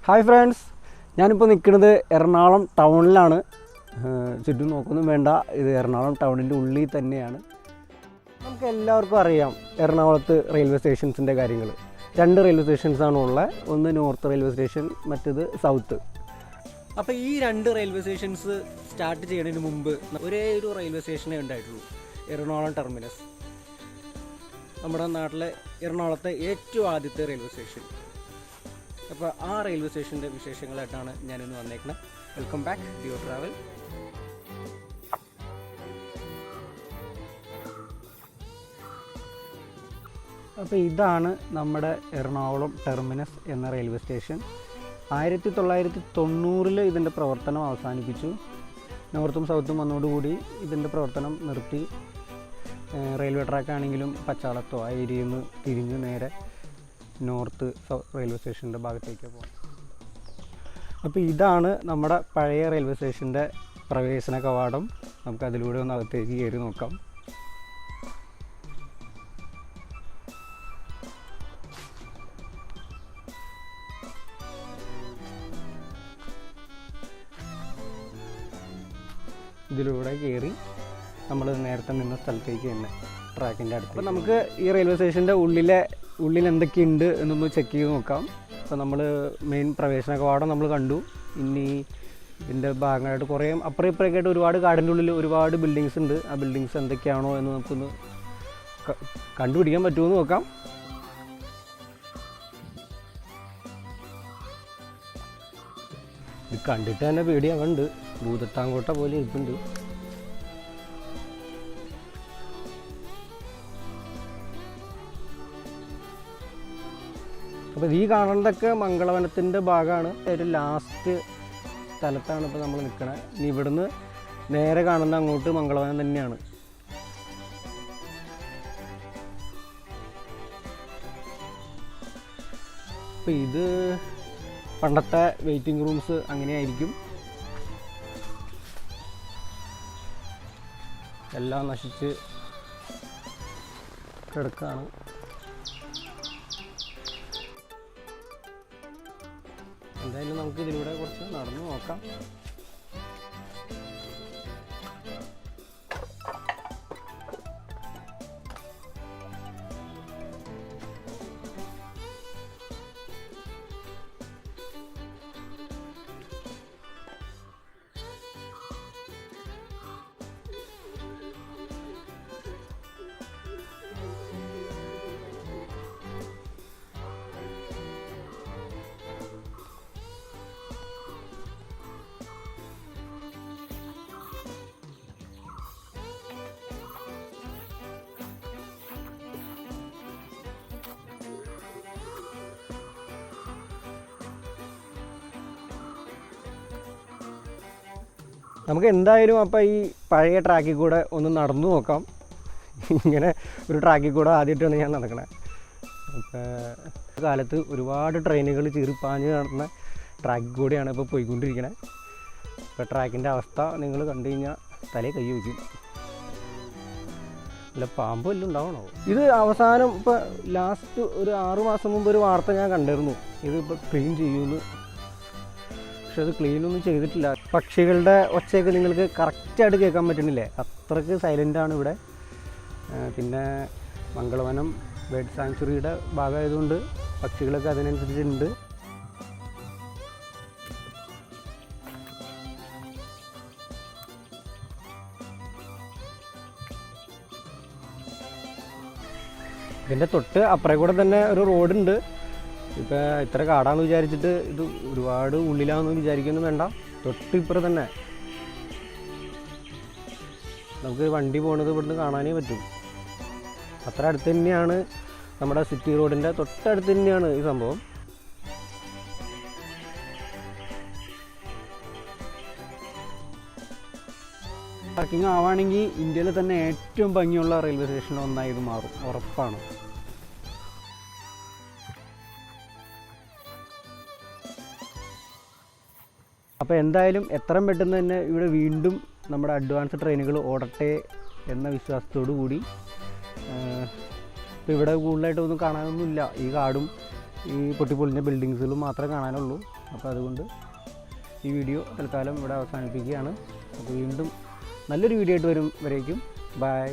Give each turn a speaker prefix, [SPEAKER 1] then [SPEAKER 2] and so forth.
[SPEAKER 1] Hi friends, ഞാനിപ്പോൾ നിൽക്കുന്നത് എറണാകുളം ടൗണിലാണ്. ചുറ്റും നോക്കൊന്നും വേണ്ട, ഇത് എറണാകുളം ടൗണിൻ്റെ ഉള്ളിൽ തന്നെയാണ്. നമുക്ക് എല്ലാവർക്കും അറിയാം എറണാകുളത്ത് റെയിൽവേ സ്റ്റേഷൻസിൻ്റെ കാര്യങ്ങൾ. 2 റെയിൽവേ സ്റ്റേഷൻസാണ് ഉള്ളത്. ഒന്ന് നോർത്ത് റെയിൽവേ സ്റ്റേഷൻ, മറ്റേത് സൗത്ത്. അപ്പോൾ ഈ 2 റെയിൽവേ സ്റ്റേഷൻസ് സ്റ്റാർട്ട് ചെയ്യുന്നതിന് മുമ്പ് ഒരേ ഒരു റെയിൽവേ സ്റ്റേഷനേ ഉണ്ടായിട്ടുള്ളൂ, എറണാകുളം ടെർമിനസ്. നമ്മുടെ നാട്ടിലെ എറണാകുളത്തെ ഏറ്റവും ആദ്യത്തെ റെയിൽവേ സ്റ്റേഷൻ. അപ്പോൾ ആ റെയിൽവേ സ്റ്റേഷൻ്റെ വിശേഷങ്ങളായിട്ടാണ് ഞാനിന്ന് വന്നേക്കുന്നത്. Welcome back to your travel. അപ്പോൾ ഇതാണ് നമ്മുടെ എറണാകുളം ടെർമിനസ് എന്ന റെയിൽവേ സ്റ്റേഷൻ. 1990 ഇതിൻ്റെ പ്രവർത്തനം അവസാനിപ്പിച്ചു. നോർത്തും സൗത്തും വന്നതോടുകൂടി ഇതിൻ്റെ പ്രവർത്തനം നിർത്തി. റെയിൽവേ ട്രാക്കാണെങ്കിലും പച്ചാളത്തോ ആ ഏരിയയിൽ നിന്ന് തിരിഞ്ഞ് നേരെ നോർത്ത് റെയിൽവേ സ്റ്റേഷൻ്റെ ഭാഗത്തേക്ക് പോകും. അപ്പോൾ ഇതാണ് നമ്മുടെ പഴയ റെയിൽവേ സ്റ്റേഷൻ്റെ പ്രവേശന കവാടം. നമുക്കതിലൂടെ ഒന്ന് അകത്തേക്ക് കയറി നോക്കാം. ഇതിലൂടെ കയറി നമ്മൾ നേരത്തെ നിന്ന സ്ഥലത്തേക്ക് തന്നെ ട്രാക്കിൻ്റെ അടുത്ത്. അപ്പോൾ നമുക്ക് ഈ റെയിൽവേ സ്റ്റേഷൻ്റെ ഉള്ളിൽ എന്തൊക്കെയുണ്ട് എന്നൊന്ന് ചെക്ക് ചെയ്ത് നോക്കാം. അപ്പോൾ നമ്മൾ മെയിൻ പ്രവേശന കവാടം നമ്മൾ കണ്ടു. ഇനി ഇതിൻ്റെ ഭാഗങ്ങളായിട്ട് കുറേ അപ്പുറം ഇപ്പുറമൊക്കെ ആയിട്ട് ഒരുപാട് കാടിൻ്റെ ഉള്ളിൽ ഒരുപാട് ബിൽഡിങ്സ് ഉണ്ട്. ആ ബിൽഡിങ്സ് എന്തൊക്കെയാണോ എന്ന് നമുക്കൊന്ന് കണ്ടുപിടിക്കാൻ പറ്റുമെന്ന് നോക്കാം. ഇത് കണ്ടിട്ട് തന്നെ പേടിയാവുന്നുണ്ട്. ഭൂതത്താങ്കോട്ട പോലെ ഇരിപ്പുണ്ട്. അപ്പോൾ ഈ കാണേണ്ടതൊക്കെ മംഗളവനത്തിൻ്റെ ഭാഗമാണ്. ഒരു ലാസ്റ്റ് സ്ഥലത്താണ് ഇപ്പോൾ നമ്മൾ നിൽക്കുന്നത്. ഇനി ഇവിടുന്ന് നേരെ കാണുന്ന അങ്ങോട്ട് മംഗളവനം തന്നെയാണ്. അപ്പോൾ ഇത് പണ്ടത്തെ വെയിറ്റിംഗ് റൂംസ് അങ്ങനെയായിരിക്കും. എല്ലാം നശിച്ച് കിടക്കുകയാണ്. എന്തായാലും നമുക്ക് ഇതിലൂടെ കുറച്ച് നടന്നു നോക്കാം. നമുക്ക് എന്തായാലും അപ്പോൾ ഈ പഴയ ട്രാക്കിൽ കൂടെ ഒന്ന് നടന്നു നോക്കാം. ഇങ്ങനെ ഒരു ട്രാക്കിൽ കൂടെ ആദ്യമായിട്ടാണ് ഞാൻ നടക്കണത്. അപ്പോൾ കാലത്ത് ഒരുപാട് ട്രെയിനുകൾ ചീറിപ്പാഞ്ഞ് നടന്ന ട്രാക്കിൽ കൂടെയാണ് ഇപ്പോൾ പോയിക്കൊണ്ടിരിക്കണത്. ഇപ്പോൾ ട്രാക്കിൻ്റെ അവസ്ഥ നിങ്ങൾ കണ്ടു കഴിഞ്ഞാൽ തലേ കൈ വയ്ക്കും. അല്ല, പാമ്പ് വല്ലതും ഉണ്ടാവണോ? ഇത് അവസാനം ഇപ്പോൾ ലാസ്റ്റ് ഒരു 6 മാസം മുമ്പ് ഒരു വാർത്ത ഞാൻ കണ്ടിരുന്നു, ഇതിപ്പോൾ ക്ലീൻ ചെയ്യുമെന്ന്. പക്ഷെ അത് ക്ലീനൊന്നും ചെയ്തിട്ടില്ല. പക്ഷികളുടെ ഒച്ചയൊക്കെ നിങ്ങൾക്ക് കറക്റ്റായിട്ട് കേൾക്കാൻ പറ്റുന്നില്ലേ? അത്രയ്ക്ക് സൈലൻ്റാണ് ഇവിടെ. പിന്നെ മംഗളവനം ബേർഡ് സാങ്ച്വറിയുടെ ഭാഗമായതുകൊണ്ട് പക്ഷികളൊക്കെ അതിനനുസരിച്ചുണ്ട്. ഇതിൻ്റെ തൊട്ട് അപ്പുറം കൂടെ തന്നെ ഒരു റോഡുണ്ട്. ഇപ്പോൾ ഇത്ര കാടാണെന്ന് വിചാരിച്ചിട്ട് ഇത് ഒരുപാട് ഉള്ളിലാണെന്ന് വിചാരിക്കൊന്നും വേണ്ട. തൊട്ടിപ്പുറം തന്നെ നമുക്ക് വണ്ടി പോണത് ഇവിടുന്ന് കാണാനേ പറ്റും. അത്ര അടുത്ത് തന്നെയാണ്, നമ്മുടെ സിറ്റി റോഡിൻ്റെ തൊട്ടടുത്ത് തന്നെയാണ് ഈ സംഭവം. പാർക്കിംഗ് ആവുകയാണെങ്കിൽ ഇന്ത്യയിലെ തന്നെ ഏറ്റവും ഭംഗിയുള്ള റെയിൽവേ സ്റ്റേഷനിൽ ഒന്നായി ഇത് മാറും, ഉറപ്പാണ്. അപ്പോൾ എന്തായാലും എത്രയും പെട്ടെന്ന് തന്നെ ഇവിടെ വീണ്ടും നമ്മുടെ അഡ്വാൻസ് ട്രെയിനുകൾ ഓടട്ടെ എന്ന വിശ്വാസത്തോടു കൂടി ഇപ്പോൾ ഇവിടെ കൂടുതലായിട്ടൊന്നും കാണാനൊന്നുമില്ല. ഈ കാടും ഈ പൊട്ടിപ്പൊളിഞ്ഞ ബിൽഡിങ്സുകളും മാത്രമേ കാണാനുള്ളൂ. അപ്പോൾ അതുകൊണ്ട് ഈ വീഡിയോ തൽക്കാലം ഇവിടെ അവസാനിപ്പിക്കുകയാണ്. അപ്പോൾ വീണ്ടും നല്ലൊരു വീഡിയോ ആയിട്ട് വരും വരേക്കും. ബൈ.